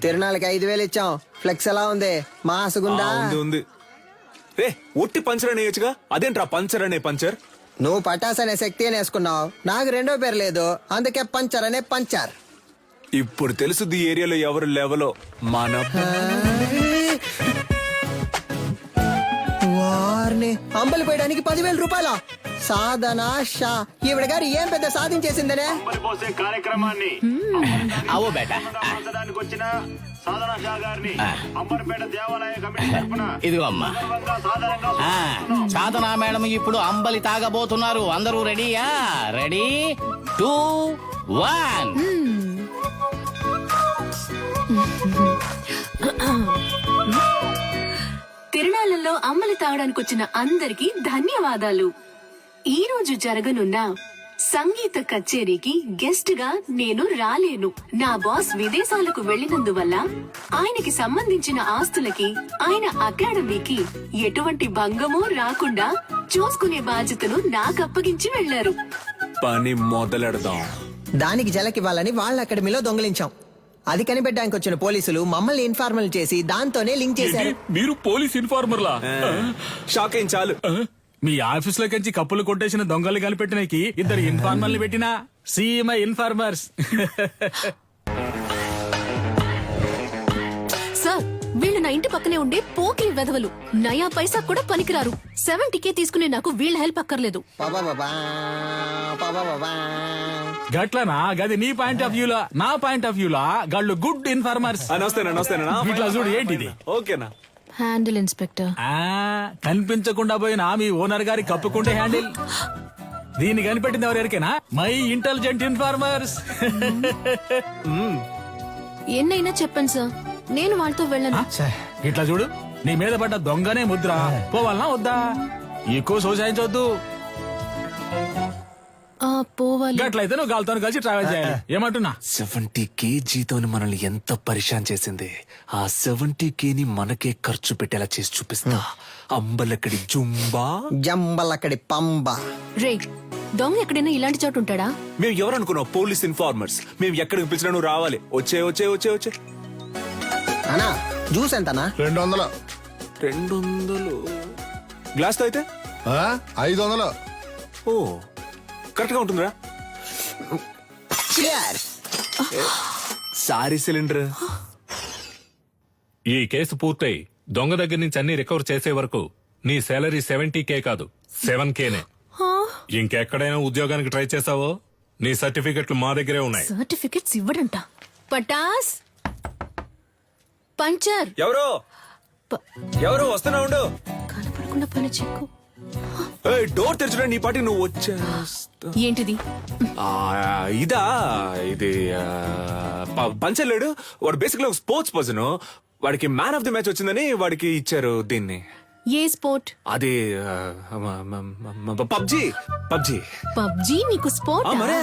తిరునాళ్ళకి 5,000 ఇచ్చాం. ఫ్లెక్స్ ఎలా ఉంది? మాసుగుందా? ఉంది. రే ఒట్టి పంచర్ అనేయచ్చుగా, అదేంట్రా పంచర్ అనే పంచర్? నువ్వు పటాస్ అనే శక్తి అని వేసుకున్నావు, నాకు రెండో పేరు లేదు, అందుకే పంచర్ అనే పంచర్. ఇప్పుడు తెలుసుది ఈ ఏరియాలో ఎవరు లెవలో. మన వారిని అంబలి పోయడానికి 10,000 రూపాయల సాధన షా. ఈవిడ గారు ఏం పెద్ద సాధించేసిందనే కార్యక్రమాన్ని అవో బేటా వచ్చిన సాధన షా గారిని అంబర్పేట దేవాలయ కమిటీ తరపున ఇదిగో అమ్మా. సాధనా మేడం ఇప్పుడు అంబలి తాగబోతున్నారు. అందరూ రెడీయా? రెడీ 2 1. తిరునాళ్లలో అంబలి తాగడానికి వచ్చిన అందరికీ ధన్యవాదాలు. ఈ రోజు జరగనున్న సంగీత కచేరీకి గెస్ట్ గా నేను రాలేను. నా బాస్ విదేశాలకు వెళ్లినందువల్ల ఆయనకి సంబంధించిన ఆస్తులకి, ఆయన అకాడమీకి ఎటువంటి భంగమూ రాకుండా చూసుకునే బాధ్యతను నాకు అప్పగించి వెళ్లారు. పని మొదలెడదాం. దానికి జలకివ్వాలని వాళ్ళ అకాడమీలో దొంగిలించాం. అది కనిపెట్టడానికి వచ్చిన పోలీసులు మమ్మల్ని ఇన్ఫార్మల్ చేసి దాంతోనే లింక్ చేశారు. మీరు పోలీస్ ఇన్ఫార్మర్లా? షాక్ అయింది చాలు. మీ ఆఫీస్ లో కంచి కప్పులు కొట్టేసిన దొంగలు కనిపెట్టినకి 2 ఇన్ఫార్మర్లు పెట్టినా సీఎంఐ ఇన్ఫార్మర్స్. సార్, వీళ్ళు నా ఇంటి పక్కనే ఉండే పోకిరి వెధవలు. నయా పైసా కూడా పనికిరారు. 70K తీసుకునే నాకు వీళ్ళ హెల్ప్ అక్కర్లేదు. గట్లనా? గది నీ పాయింట్ ఆఫ్ వ్యూలా, నా పాయింట్ ఆఫ్ వ్యూలా గాళ్ళు గుడ్ ఇన్ఫార్మర్స్. నమస్తేనా. ఇట్లా చూడు, ఏంటిది? ఓకేనా? Handle inspector. కనిపించకుండా పోయిన మీ ఓనర్ గారి కప్పుకుంటే హ్యాండిల్. దీన్ని కనిపెట్టింది ఎవరికైనా? My intelligent informers. ఎన్నైనా చెప్పండి సార్, నేను వాళ్ళతో వెళ్ళను. ఇట్లా చూడు, నీ మీద పడ్డ దొంగనే ముద్ర. పోవాలనా వద్దా? ఎక్కువ సోసాయించవద్దు. పోవాలి. గట్లయితే నువ్వు గాలితో కలిసి ట్రావెల్ చేయాలి. ఏమంటున్నా? 70K జీతం మనల్ని ఎంత పరిశాన్ చేసింది. ఆ 70K ని మనకే ఖర్చు పెట్టేలా చేసి చూపిస్తా. అంబలక్కడి జుంబా, జంబలక్కడి పంబ. రే, దొంగ ఎక్కడైనా ఇలాంటి చోటు ఉంటాడా? మేము ఎవరనుకున్నావు? Police informers. మేము ఎక్కడికి పిలిచినా నువ్వు రావాలి. వచ్చే. అనా జ్యూస్ ఎంతనా? 200. 200 గ్లాస్ తో అయితే 500. ఓ కరెక్ట్ గా ఉంటుందిరా. Sorry cylinder. ఈ కేసు పూర్తయి దొంగ దగ్గర నుంచి అన్ని రికవర్ చేసే వరకు నీ సాలరీ 70K కాదు 7Kనే. ఇంకెక్కడైనా ఉద్యోగానికి ట్రై చేసావో నీ సర్టిఫికెట్లు మా దగ్గరే ఉన్నాయి. సర్టిఫికెట్స్ ఇవ్వడంట. పటాస్ పంచర్. ఎవరు వస్తున్నా ఉండు. కనపడకుండా పని చెక్కు. డోర్ తెరచురా, నీ పాటి నువ్వు వచ్చేస్తా. ఏంటిది? ఇదా? ఇది పంచలేడు. వాడు బేసిక్ గా స్పోర్ట్స్ పర్సన్. వాడికి మ్యాన్ ఆఫ్ ది మ్యాచ్ వచ్చిందని వాడికి ఇచ్చారు దీన్ని. ఏ స్పోర్ట్? అది పబ్జీ. పబ్జీ నీకు స్పోర్ట్? మరే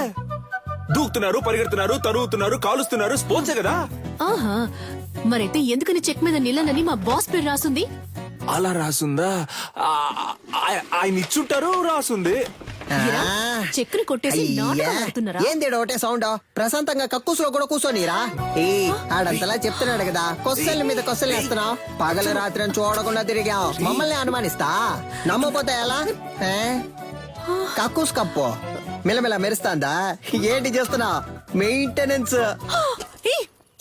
దూకుతున్నారు, పరిగెడుతున్నారు, తరుగుతున్నారు, కాలుస్తున్నారు. స్పోర్ట్సే కదా. ఆహా, మరైతే ఎందుకని చెక్ మీద నిలనని మా బాస్ పేరు రాసుంది? అలా రాసుందా? ఆయన ఇచ్చుంటారు, రాసుంది. చెక్ ని కొట్టేసి నాటకం ఆడుతున్నారా? ఏంది ఒకటే సౌండ్? ప్రశాంతంగా కక్కుసులో కూడా కూర్చోనిరా? ఆడంతలా చెప్తున్నాడు కదా, కొస్సల మీద కొస్సలు వేస్తున్నావు. పగలు రాత్రి అని చూడకుండా తిరిగాం, మమ్మల్ని అనుమానిస్తా. నమ్మపోతే ఎలా? కక్కుస్ కప్పు మిలమిల మెరుస్తాందా? ఏంటి చేస్తున్నా? మెయింటెనెన్స్.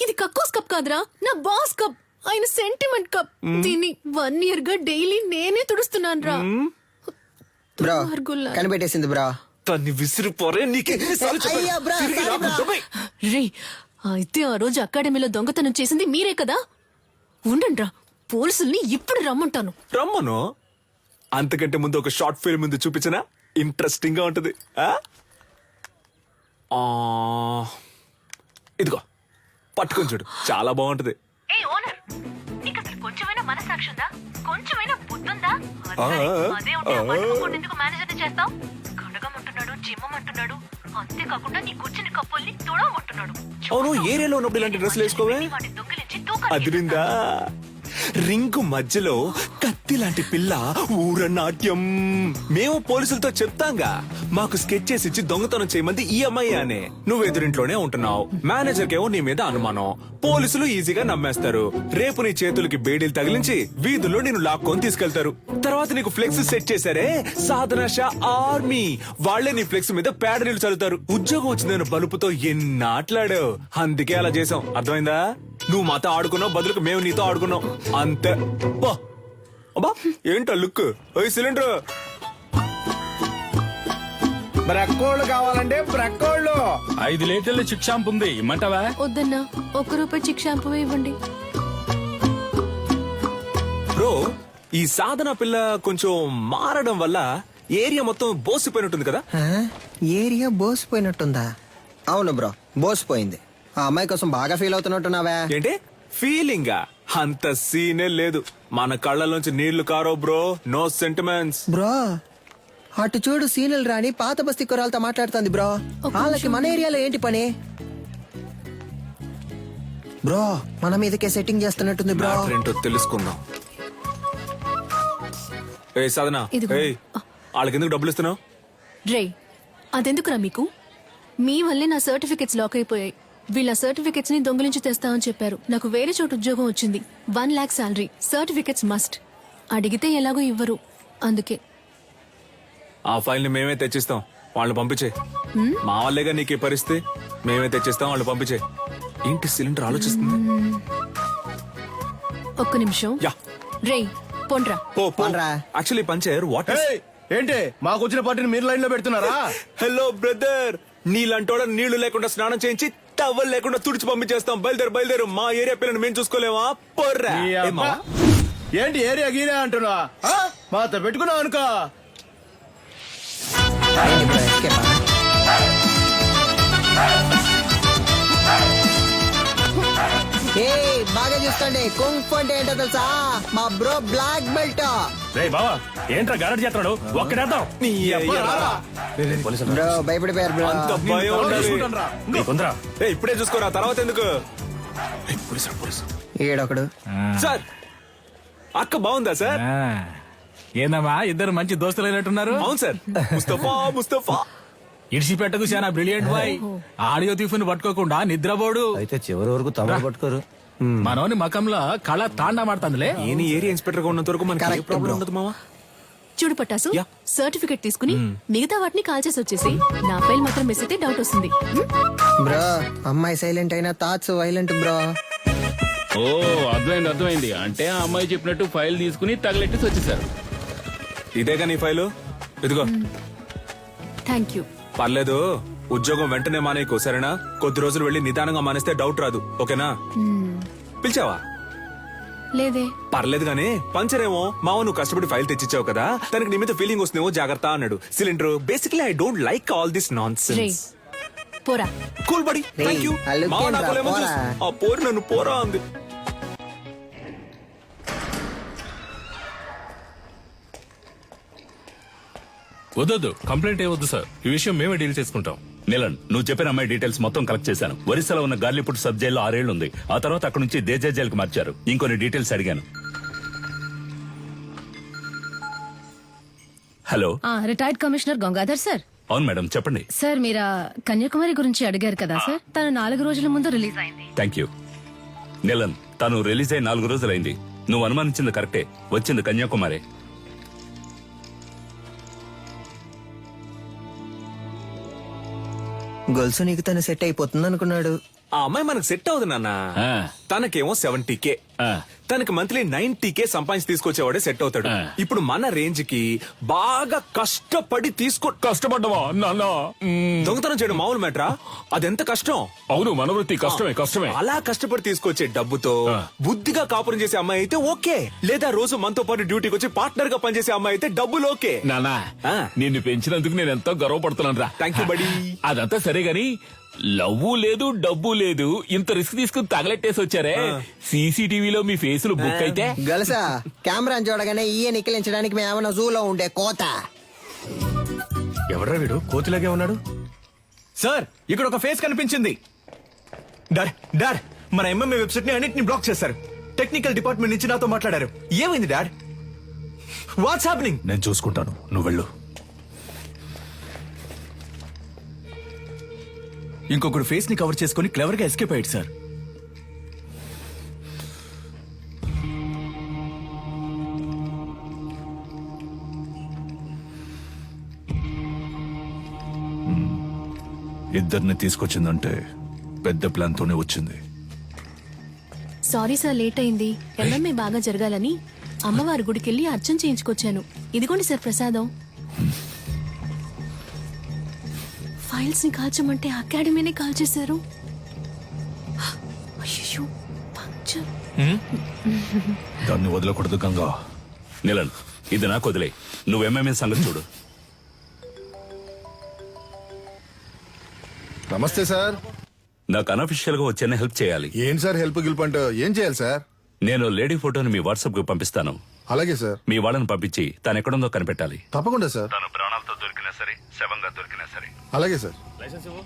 ఇది కక్కోస్ కప్ కాదురా, నా బాస్ కప్. ఆయన సెంటిమెంట్ కప్. దీన్ని 1 year గా డైలీ నేనే తుడుస్తున్నాను రా. బ్రో కనిపెట్టేసింది బ్రో. తన్ని విసిరిపోరే. రే, అయితే ఆ రోజు అకాడమీలో దొంగతనం చేసింది మీరే కదా? ఉండండి రా, పోలీసుల్ని ఇప్పుడు రమ్మంటాను. రమ్మను. అంతకంటే ముందు ఒక షార్ట్ ఫిల్మ్ ముందు చూపించనా? ఇంట్రెస్టింగ్ గా ఉంటది. ఇదిగో పట్టుకొని చూడు, చాలా బాగుంటది. కొంచెమైనా మనసాక్షి ఉందా? కొంచెమైనా బుద్ధుందా? చేస్తావు. కడగమంటున్నాడు, జిమ్మమంటున్నాడు. అంతేకాకుండా నీ కూర్చుని కప్పుల్ని తుడవమంటున్నాడు. అవును, ఏరియాలో ఉన్నప్పుడు ఇలాంటి డ్రెస్సులు వేసుకోవే. అదిరిందా? రింగు మధ్యలో కత్తి లాంటి పిల్ల ఊరనాట్యం. మేము పోలీసులతో చెప్తాంగా, మాకు స్కెచ్ చేసి ఇచ్చి దొంగతనం చేయమంది ఈ అమ్మాయి అనే. నువ్వు ఎదురింట్లోనే ఉంటున్నావు, మేనేజర్ కేమో నీ మీద అనుమానం, పోలీసులు ఈజీగా నమ్మేస్తారు. రేపు నీ చేతులకి బేడీలు తగిలించి వీధుల్లో నేను లాక్కొని తీసుకెళ్తారు. తర్వాత నీకు ఫ్లెక్స్ సెట్ చేశారే సాధన షా ఆర్మీ, వాళ్లే నీ ఫ్లెక్స్ మీద పేడ నీళ్లు చల్లుతారు. ఉద్యోగం వచ్చిందని బలుపుతో ఎన్నాట్లాడావు, అందుకే అలా చేసాం. అర్థమైందా? నువ్వు మాతో ఆడుకున్నావు, బదులుకు మేము నీతో ఆడుకున్నాం అంతే. బా అబ్బా ఏంటా లుక్? ఓయ్ సిలిండర్, బ్రక్కోళ్ళు కావాలంటే బ్రక్కోళ్ళు. 5 లీటర్ల చిక్ షాంపూ ఉంది, ఇమ్మంటావా? వద్దన్నా, 1 రూపాయి చిక్ షాంపూ ఇవ్వండి. బ్రో ఈ సాధన పిల్ల కొంచెం మారడం వల్ల ఏరియా మొత్తం బోసిపోయినట్టుంది కదా. ఆ? ఏరియా బోసిపోయినట్టుందా? అవును బ్రో, బోసిపోయింది. ఆ అమ్మాయి కోసం బాగా ఫీల్ అవుతున్నట్టున్నావే. ఏంటి ఫీలింగ్? అంత సీనే లేదు. మన కళ్ళలోంచి నీళ్లు కారో బ్రో, నో సెంటిమెంట్స్. బ్రో అటు చూడు, సీనియల్ రాణి పాత బస్తీ కుర్రాలతో మాట్లాడుతుంది బ్రో. వాళ్ళకి మన ఏరియాలో ఏంటి పని? బ్రో మన మీదకే సెట్టింగ్ చేస్తున్నట్టుంది బ్రో. మ్యాటర్ ఏంటో తెలుసుకుందాం. ఏ సాధన, ఇదిగో. ఏయ్ వాళ్ళకి ఎందుకు డబ్బులు ఇస్తున్నావు? రే, అదెందుకురా మీకు? మీ వల్లే నా సర్టిఫికెట్స్ లాక్ అయిపోయాయి. వీళ్ళ సర్టిఫికెట్స్ ని దొంగిలించి తెస్తామని చెప్పారు. నాకు వేరే చోటు ఉద్యోగం వచ్చింది, 1 lakh శాలరీ. Certificates must. అడిగితే ఎలాగో ఇవ్వరు, అందుకే. ఆ ఫైల్ ని మేమే తెచ్చిస్తాం, వాళ్ళు పంపించే. మా వాళ్ళేగా నీకు ఈ పరిస్థితి, మేమే తెచ్చిస్తాం, వాళ్ళు పంపించే. ఏంటి సిలిండర్ ఆలోచిస్తుంది? ఒక్క నిమిషం. యా రే పొండ్రా. పోన్రా. యాక్చువల్లీ పంచర్ వాట్ ఏయ్, ఏంటి మాకు వచ్చిన పార్టీని మీరు లైన్ లో పెడుతున్నారా? హలో బ్రదర్, నీళ్ళంటోడ నీళ్లు లేకుండా స్నానం చేయించి టవల్ లేకుండా తుడిచి పంపించేస్తాం. బయలుదేరు, మా ఏరియా పిల్లని మేము చూసుకోలేమా? పొర్రా. ఈ ఏ అబ్బా. మావా? ఏంటి ఏరియా గీరియా అంటున్నా? ఆ? మాతో పెట్టుకున్నావు అనుకో. ఏంటి బ్రో, escape ఆ? ఏయ్, బాగా చూసుకోండి. కుంఫ్ అంటే ఏంటో తెలుసా? మా బ్రో బ్లాక్ బెల్ట్. రే బావా, ఏంట్రా గారడి చేస్తున్నాడు? ఒక్కడేద్దాం. నీ అయ్య రారా. బ్రో భయపడిపోయారు బ్రో. అంత భయం ఉండాలి. కొందరా ఏయ్, ఇప్పుడే చూసుకోరా, తర్వాత ఎందుకు? ఏయ్, పోలీసు. ఈడొకడు. సార్ అక్క బాగుందా సార్? ఏందమ్మా, ఇద్దరు మంచి దోస్తులైనట్టున్నారు. అవును సార్. ముస్తఫా ఇడిచిపెట్టకు చాలా బ్రిలియంట్ బాయ్. ఆడియో తీఫుని పట్టుకోకుండా నిద్రపోడు. అయితే చివరి వరకు తమరు పట్టుకోరు. మనోని మకంలో కళ తాండా మాడుతుందిలే. ఏని ఏరియా ఇన్స్పెక్టర్ గా ఉన్నంత వరకు మనకి ఏ Correct, ప్రాబ్లం bro. ఉండదు మావా. చూడు పట్టాసు, యా. సర్టిఫికెట్ తీసుకుని మిగతా వాటిని కాల్ చేసి వచ్చేసి నా ఫైల్ మాత్రం మిస్ అయితే డౌట్ వస్తుంది. బ్రో అమ్మాయి సైలెంట్ అయినా థాట్స్ వైలెంట్ బ్రో. ఓ అర్థమైంది. అంటే ఆ అమ్మాయి చెప్పినట్టు ఫైల్ తీసుకుని తగలెట్టేసి వచ్చేసారు. ఇదేగా నీ ఫైలు, ఇదిగో. Thank you. పర్లేదు, ఉద్యోగం వెంటనే మానేయకు సరేనా? కొద్ది రోజులు వెళ్ళి నిదానంగా మానేస్తే డౌట్ రాదు, ఓకేనా? పిలిచావా? లేదే. పర్లేదు గానీ పంచరేమో. మావ నువ్వు కష్టపడి ఫైల్ తెచ్చిచ్చావు కదా, తనకి నీ మీద ఫీలింగ్ వస్తుందేమో, జాగ్రత్త అన్నాడు. Cylinder basically I don't like all this non రే సెన్స్. పోరా. Cool buddy, thank you. ఆ look మావ ఏంట్రా, నాకు ఏమో పోరా. చూసి, ఆ పోరు నన్ను పోరా అంది. వద్దొద్దు, కంప్లైంట్ ఏవద్దు సార్. ఈ విషయం మేమే డీల్ చేసుకుంటాం. నీలన్, నువ్వు చెప్పిన అమ్మాయి డీటెయిల్స్ మొత్తం కలెక్ట్ చేశాను. ఒరిస్సాలో ఉన్న గార్లీపుట్ సబ్ జైల్లో 6 ఏళ్లు ఉంది. ఆ తర్వాత అక్కడ నుంచి దేజా జైలుకి మార్చారు. ఇంకొన్ని డీటెయిల్స్ అడిగాను. Hello, retired commissioner Gangadhar sir. అవును మేడం, చెప్పండి. సార్ మీరు కన్యాకుమారి గురించి అడిగారు కదా సార్, తను 4 రోజుల ముందు రిలీజ్ అయింది. Thank you. నీలన్, తను రిలీజ్ అయి 4 రోజులైంది. నువ్వు అనుమానించింది కరెక్టే, వచ్చింది కన్యాకుమారి. గొలుసు నీకు తను సెట్ అయిపోతుంది అనుకున్నాడు. ఆ అమ్మాయి మనకు సెట్ అవుతుంది నాన్న. ఆ. తనకేమో 70K, ఆ. తనకి మంత్లీ 90K సంపాదించి తీసుకొచ్చేవాడే సెట్ అవుతాడు. ఇప్పుడు మన రేంజ్ కి బాగా కష్టపడి కష్టపడ్డవా నాన్న? దొంగతనం చేయడం మామూలు మ్యాటరా? అదెంత కష్టం. అవును, మన వృత్తి కష్టమే. అలా కష్టపడి తీసుకొచ్చే డబ్బుతో బుద్ధిగా కాపురం చేసే అమ్మాయి అయితే ఓకే. లేదా రోజు మనతో పాటు డ్యూటీకి వచ్చి పార్ట్నర్ గా పనిచేసే అమ్మాయి అయితే డబ్బులు ఓకే. నానా, ఆ. నిన్ను పెంచినందుకు నేను ఎంతో గర్వపడుతున్నాను రా. థ్యాంక్ యూ బడి. అదంతా సరే గాని, లవ్వు లేదు, డబ్బు లేదు, ఇంత రిస్క్ తీసుకుని తగలెట్టేసి వచ్చారే. సీసీటీవీలో మీ ఫేసులు బుక్ అయితే గొలుసా కెమెరా చూడగానే ఈయ నిక్కిలించడానికి మేమన్నా జూలో ఉండే కోత. ఎవడ్రా వీడు కోతిలాగే ఉన్నాడు? సార్, ఇక్కడ ఒక ఫేస్ కనిపించింది. డాడ్, మన ఎంఎంఏ వెబ్సైట్ ని అన్నిటిని బ్లాక్ చేశారు. టెక్నికల్ డిపార్ట్మెంట్ నుంచి నాతో మాట్లాడారు. ఏమైంది డాడ్? What's happening? నేను చూసుకుంటాను, నువ్వు వెళ్ళు. ఇంకొకడు ఫేస్ ని కవర్ చేసుకుని క్లవర్ గా ఎస్కేప్ అయ్యాడు సార్. ఇద్దరిని తీసుకొచ్చిందంటే పెద్ద ప్లాన్ తోనే వచ్చింది. సారీ సార్, లేట్ అయింది. ఎంఎంఏ బాగా జరగాలని అమ్మవారి గుడికెళ్ళి అర్చన చేయించుకొచ్చాను. ఇదిగోండి సార్ ప్రసాదం. ఫైల్స్ ని కాల్చమంటే అకాడమీనే కాల్చేశారు. అయ్యో, పంక్చర్. దాన్ని వదలకూడదు గంగా. నిలన్, ఇది నాకు వదిలే. నువ్వు ఎంఎంఏ సంగతి చూడు. నమస్తే సార్. నాకు అనఫిషియల్ గా వచ్చేనే హెల్ప్ చేయాలి. ఏం సార్ హెల్ప్ గిల్ప్ అంటే ఏం చేయాలి సార్? నేను లేడీ ఫోటోని మీ వాట్సాప్ కు పంపిస్తాను. అలాగే సార్. మీ వాళ్ళని పంపించి తను ఎక్కడుందో కనిపెట్టాలి. తప్పకుండా సార్. తను ప్రాణాలతో దొరికినా సరే, శవంగా దొరికినా సరే. అలాగే సార్. లైసెన్స్ ఇవ్వు.